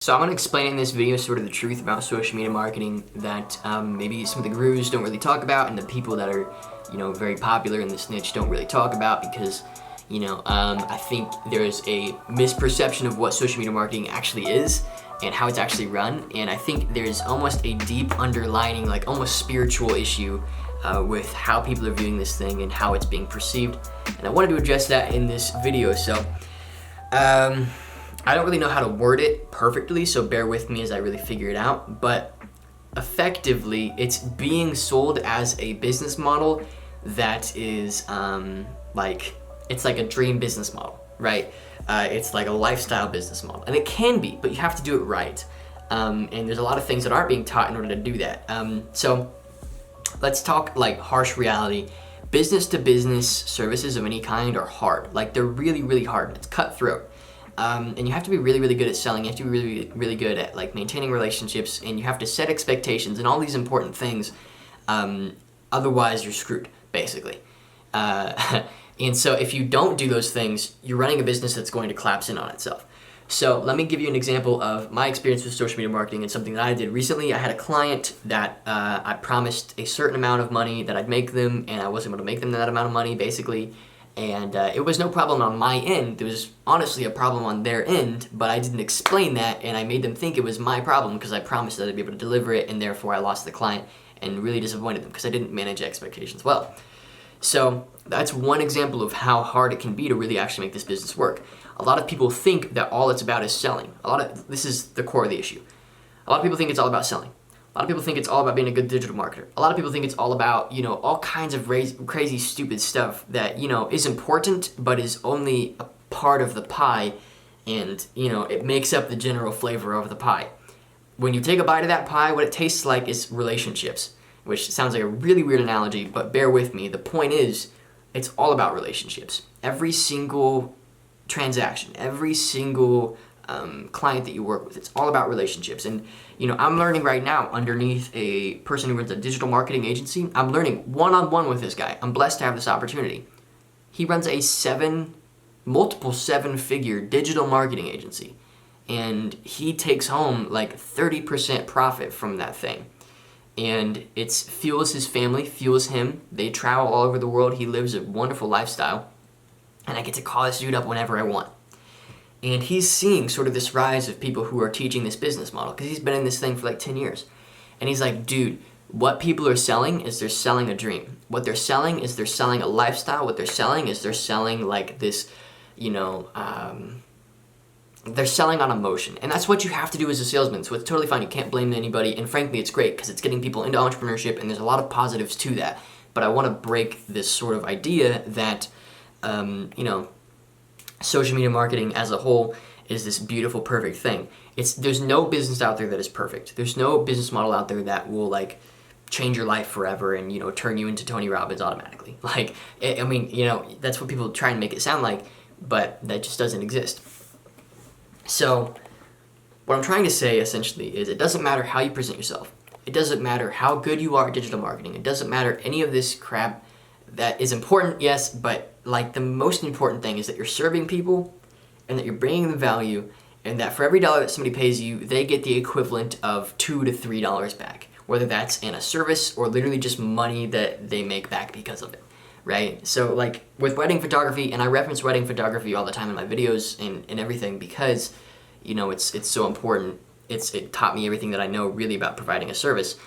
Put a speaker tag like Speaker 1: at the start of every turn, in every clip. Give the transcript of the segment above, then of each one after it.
Speaker 1: So I'm going to explain in this video sort of the truth about social media marketing that maybe some of the gurus don't really talk about, and the people that are, very popular in this niche don't really talk about because, I think there's a misperception of what social media marketing actually is and how it's actually run. And I think there's almost a deep underlining, like almost spiritual issue with how people are viewing this thing and how it's being perceived. And I wanted to address that in this video. So, I don't really know how to word it perfectly, so bear with me as I really figure it out, but effectively, it's being sold as a business model that is it's like a dream business model, right? It's like a lifestyle business model, and it can be, but you have to do it right. And there's a lot of things that aren't being taught in order to do that. So let's talk like harsh reality. Business to business services of any kind are hard. Like they're really, really hard. It's cutthroat. And you have to be really, really good at selling. You have to be really, really good at like maintaining relationships, and you have to set expectations and all these important things. Otherwise, you're screwed, basically. And so if you don't do those things, you're running a business that's going to collapse in on itself. So let me give you an example of my experience with social media marketing and something that I did recently. I had a client that I promised a certain amount of money that I'd make them, and I wasn't able to make them that amount of money, basically. And it was no problem on my end. There was honestly a problem on their end, but I didn't explain that, and I made them think it was my problem because I promised that I'd be able to deliver it, and therefore I lost the client and really disappointed them because I didn't manage expectations well. So that's one example of how hard it can be to really actually make this business work. A lot of people think that all it's about is selling. This is the core of the issue. A lot of people think it's all about selling. A lot of people think it's all about being a good digital marketer. A lot of people think it's all about, all kinds of crazy, stupid stuff that, is important, but is only a part of the pie, and, it makes up the general flavor of the pie. When you take a bite of that pie, what it tastes like is relationships, which sounds like a really weird analogy, but bear with me. The point is, it's all about relationships. Every single transaction, every single client that you work with, it's all about relationships. And I'm learning right now underneath a person who runs a digital marketing agency. I'm learning one-on-one with this guy. I'm blessed to have this opportunity. He runs a multiple seven-figure digital marketing agency, and he takes home like 30% profit from that thing. And it fuels his family, fuels him. They travel all over the world. He lives a wonderful lifestyle, and I get to call this dude up whenever I want. And he's seeing sort of this rise of people who are teaching this business model because he's been in this thing for like 10 years. And he's like, dude, what people are selling is they're selling a dream. What they're selling is they're selling a lifestyle. What they're selling is they're selling like this, they're selling on emotion. And that's what you have to do as a salesman. So it's totally fine. You can't blame anybody. And frankly, it's great because it's getting people into entrepreneurship, and there's a lot of positives to that. But I want to break this sort of idea that, social media marketing as a whole is this beautiful, perfect thing. There's no business out there that is perfect. There's no business model out there that will like change your life forever and turn you into Tony Robbins automatically. That's what people try and make it sound like, but that just doesn't exist. So what I'm trying to say essentially is it doesn't matter how you present yourself. It doesn't matter how good you are at digital marketing. It doesn't matter any of this crap. That is important, yes, but like the most important thing is that you're serving people and that you're bringing them value, and that for every dollar that somebody pays you, they get the equivalent of $2 to $3 back, whether that's in a service or literally just money that they make back because of it, right? So like with wedding photography, and I reference wedding photography all the time in my videos and everything because, it's so important. It taught me everything that I know really about providing a service.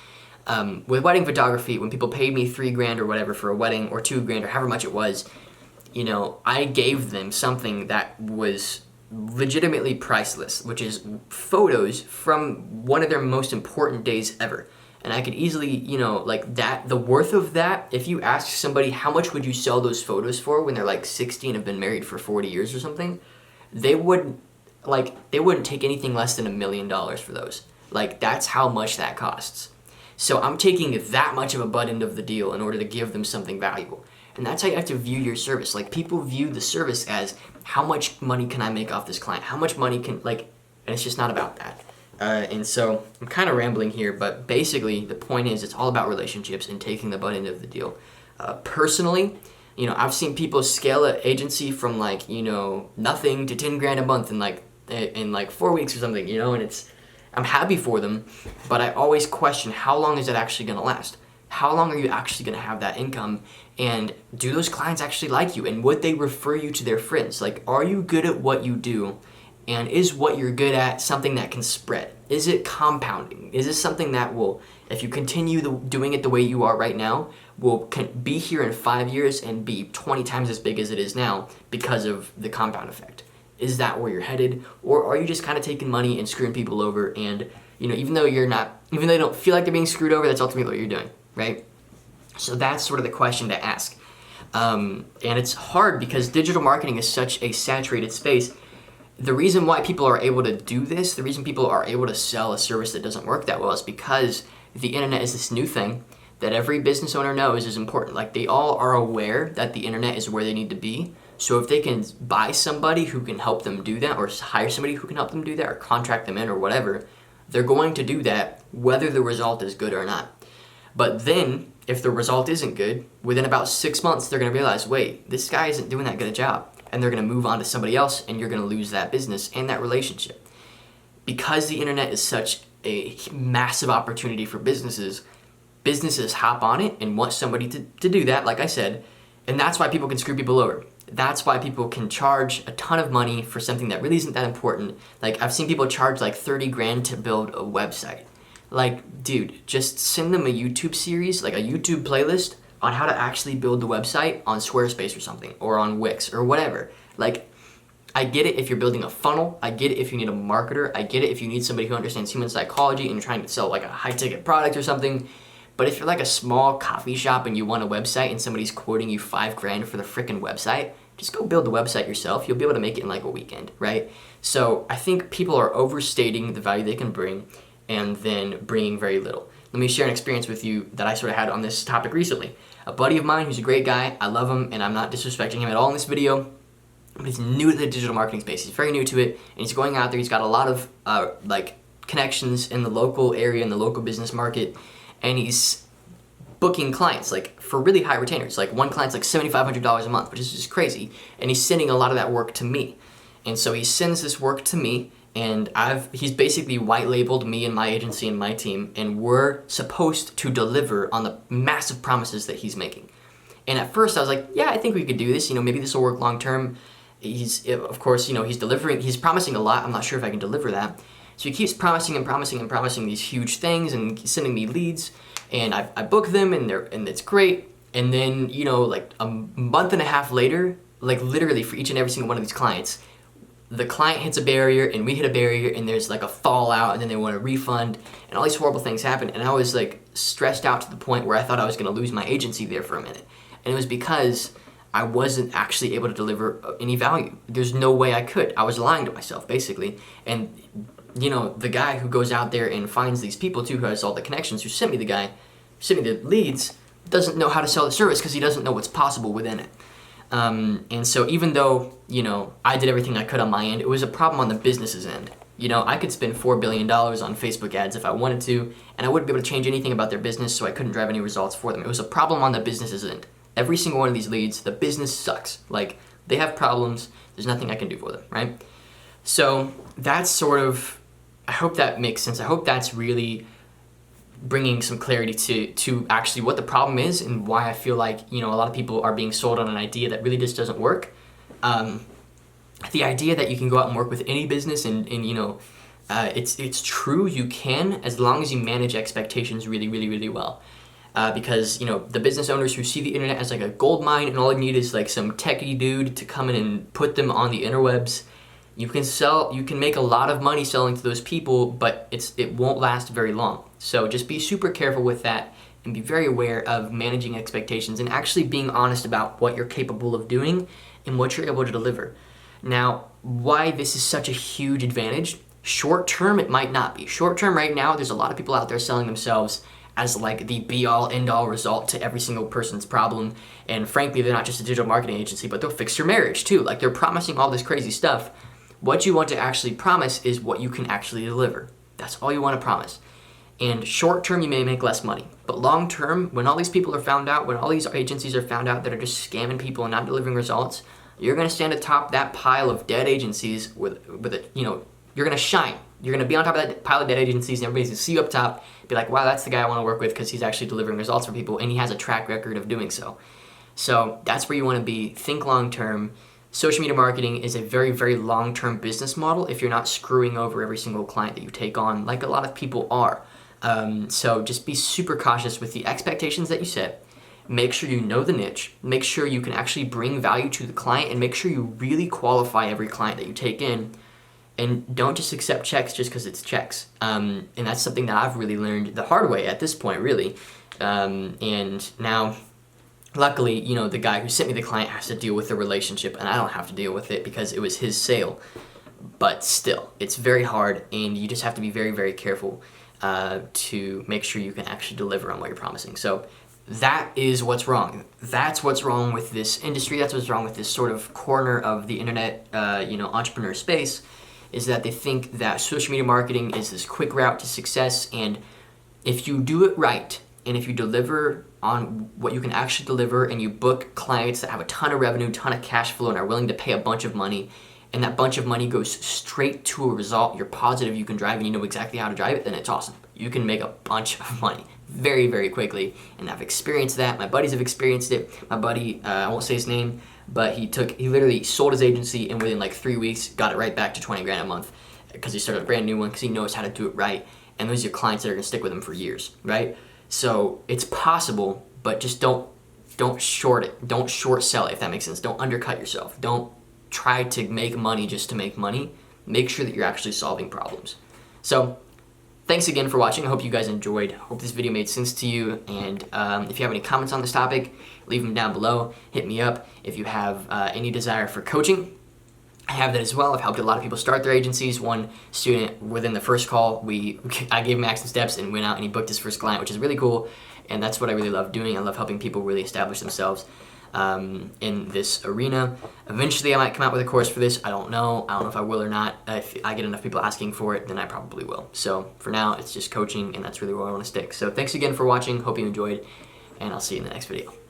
Speaker 1: With wedding photography, when people paid me $3,000 or whatever for a wedding, or $2,000 or however much it was, I gave them something that was legitimately priceless, which is photos from one of their most important days ever. And I could easily, the worth of that, if you ask somebody how much would you sell those photos for when they're like 60 and have been married for 40 years or something, they wouldn't take anything less than $1 million for those. Like, that's how much that costs. So I'm taking that much of a butt end of the deal in order to give them something valuable. And that's how you have to view your service. Like, people view the service as, how much money can I make off this client? How much money can, and it's just not about that. And so I'm kind of rambling here, but basically the point is it's all about relationships and taking the butt end of the deal. Personally, I've seen people scale an agency from nothing to $10,000 a month in in like 4 weeks or something, you know, and I'm happy for them, but I always question, how long is it actually going to last? How long are you actually going to have that income? And do those clients actually like you? And would they refer you to their friends? Like, are you good at what you do? And is what you're good at something that can spread? Is it compounding? Is this something that will, if you continue doing it the way you are right now, will be here in 5 years and be 20 times as big as it is now because of the compound effect? Is that where you're headed? Or are you just kind of taking money and screwing people over? And, you know, even though you don't feel like they're being screwed over, that's ultimately what you're doing, right? So that's sort of the question to ask. And it's hard because digital marketing is such a saturated space. The reason why people are able to do this, the reason people are able to sell a service that doesn't work that well is because the internet is this new thing that every business owner knows is important. Like, they all are aware that the internet is where they need to be. So if they can buy somebody who can help them do that, or hire somebody who can help them do that, or contract them in or whatever, they're going to do that whether the result is good or not. But then, if the result isn't good, within about 6 months, they're going to realize, wait, this guy isn't doing that good a job. And they're going to move on to somebody else, and you're going to lose that business and that relationship. Because the internet is such a massive opportunity for businesses hop on it and want somebody to do that, like I said, and that's why people can screw people over. That's why people can charge a ton of money for something that really isn't that important. Like, I've seen people charge like 30 grand to build a website. Like, dude, just send them a YouTube series, like a YouTube playlist on how to actually build the website on Squarespace or something, or on Wix or whatever. Like, I get it if you're building a funnel. I get it if you need a marketer. I get it if you need somebody who understands human psychology and you're trying to sell like a high-ticket product or something. But if you're like a small coffee shop and you want a website and somebody's quoting you 5 grand for the freaking website, just go build the website yourself. You'll be able to make it in like a weekend, right? So I think people are overstating the value they can bring and then bringing very little. Let me share an experience with you that I sort of had on this topic recently. A buddy of mine who's a great guy, I love him, and I'm not disrespecting him at all in this video, but he's new to the digital marketing space. He's very new to it, and he's going out there. He's got a lot of like connections in the local area, in the local business market, and he's booking clients like for really high retainers. Like, one client's like $7,500 a month, which is just crazy, and he's sending a lot of that work to me. And so he sends this work to me, and he's basically white labeled me and my agency and my team, and we're supposed to deliver on the massive promises that he's making. And at first I was like, yeah, I think we could do this. You know, maybe this will work long term. Of course, you know, he's promising a lot. I'm not sure if I can deliver that. So he keeps promising and promising and promising these huge things and sending me leads, and I book them, and it's great. And then, you know, like a month and a half later, like literally for each and every single one of these clients, the client hits a barrier and we hit a barrier, and there's like a fallout, and then they want a refund, and all these horrible things happen. And I was like stressed out to the point where I thought I was going to lose my agency there for a minute. And it was because I wasn't actually able to deliver any value. There's no way I could. I was lying to myself, basically. And, you know, the guy who goes out there and finds these people too, who has all the connections, who sent me the leads, doesn't know how to sell the service because he doesn't know what's possible within it. And so even though, you know, I did everything I could on my end, it was a problem on the business's end. You know, I could spend $4 billion on Facebook ads if I wanted to, and I wouldn't be able to change anything about their business, so I couldn't drive any results for them. It was a problem on the business's end. Every single one of these leads, the business sucks. Like, they have problems, there's nothing I can do for them, right? So that's sort of, I hope that makes sense. I hope that's really bringing some clarity to actually what the problem is and why I feel like, you know, a lot of people are being sold on an idea that really just doesn't work. The idea that you can go out and work with any business and you know, it's true, you can, as long as you manage expectations really, really, really well. Because, you know, the business owners who see the internet as like a gold mine and all you need is like some techie dude to come in and put them on the interwebs, you can make a lot of money selling to those people, but it won't last very long. So just be super careful with that and be very aware of managing expectations and actually being honest about what you're capable of doing and what you're able to deliver. Now, why this is such a huge advantage, short term it might not be. Short term right now, there's a lot of people out there selling themselves as like the be-all, end-all result to every single person's problem. And frankly, they're not just a digital marketing agency, but they'll fix your marriage too. Like, they're promising all this crazy stuff. What you want to actually promise is what you can actually deliver. That's all you want to promise. And short term, you may make less money. But long term, when all these people are found out, when all these agencies are found out that are just scamming people and not delivering results, you're gonna stand atop that pile of dead agencies with a, you're gonna shine. You're gonna be on top of that pile of dead agencies, and everybody's gonna see you up top, be like, wow, that's the guy I want to work with because he's actually delivering results for people, and he has a track record of doing so. So that's where you want to be. Think long term. Social media marketing is a very, very long-term business model if you're not screwing over every single client that you take on, like a lot of people are. So just be super cautious with the expectations that you set. Make sure you know the niche. Make sure you can actually bring value to the client, and make sure you really qualify every client that you take in. And don't just accept checks just because it's checks. And that's something that I've really learned the hard way at this point, really. And now, luckily, the guy who sent me the client has to deal with the relationship, and I don't have to deal with it because it was his sale. But still, it's very hard, and you just have to be very, very careful to make sure you can actually deliver on what you're promising. So that is what's wrong. That's what's wrong with this industry. That's what's wrong with this sort of corner of the internet, entrepreneur space, is that they think that social media marketing is this quick route to success, and if you do it right, and if you deliver on what you can actually deliver, and you book clients that have a ton of revenue, ton of cash flow, and are willing to pay a bunch of money, and that bunch of money goes straight to a result you're positive you can drive, and you know exactly how to drive it, then it's awesome. You can make a bunch of money very, very quickly, and I've experienced that. My buddies have experienced it. My buddy, I won't say his name, but he literally sold his agency, and within like 3 weeks got it right back to 20 grand a month because he started a brand new one because he knows how to do it right, and those are your clients that are going to stick with him for years, right? So it's possible, but just don't short it. Don't short sell it, if that makes sense. Don't undercut yourself. Don't try to make money just to make money. Make sure that you're actually solving problems. So thanks again for watching. I hope you guys enjoyed. Hope this video made sense to you. And if you have any comments on this topic, leave them down below. Hit me up. If you have any desire for coaching, I have that as well. I've helped a lot of people start their agencies. One student, within the first call, I gave him action steps and went out and he booked his first client, which is really cool. And that's what I really love doing. I love helping people really establish themselves in this arena. Eventually I might come out with a course for this. I don't know if I will or not. If I get enough people asking for it, then I probably will. So for now, it's just coaching, and that's really where I want to stick. So thanks again for watching. Hope you enjoyed, and I'll see you in the next video.